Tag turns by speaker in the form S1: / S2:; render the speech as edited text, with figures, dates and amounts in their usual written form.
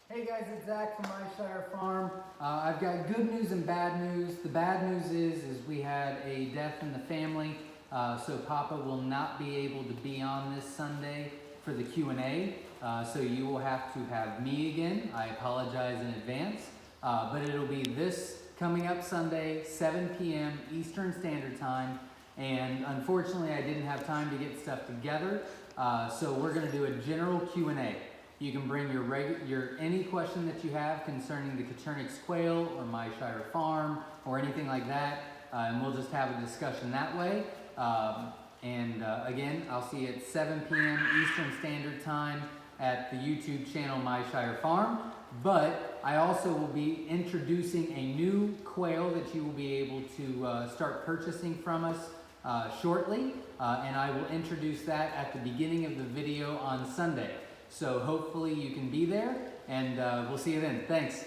S1: Hey guys, it's Zach from Myshire Farm. I've got good news and bad news. The bad news is we had a death in the family, so Papa will not be able to be on this Sunday for the Q&A. So you will have to have me again. I apologize in advance, but it'll be this coming up Sunday, 7 p.m. Eastern Standard Time. And unfortunately, I didn't have time to get stuff together, so we're going to do a general Q&A. You can bring your any question that you have concerning the Coturnix quail or Myshire Farm or anything like that, and we'll just have a discussion that way. Again, I'll see you at 7 p.m. Eastern Standard Time at the YouTube channel Myshire Farm. But I also will be introducing a new quail that you will be able to start purchasing from us shortly, and I will introduce that at the beginning of the video on Sunday. So hopefully you can be there, and we'll see you then. Thanks.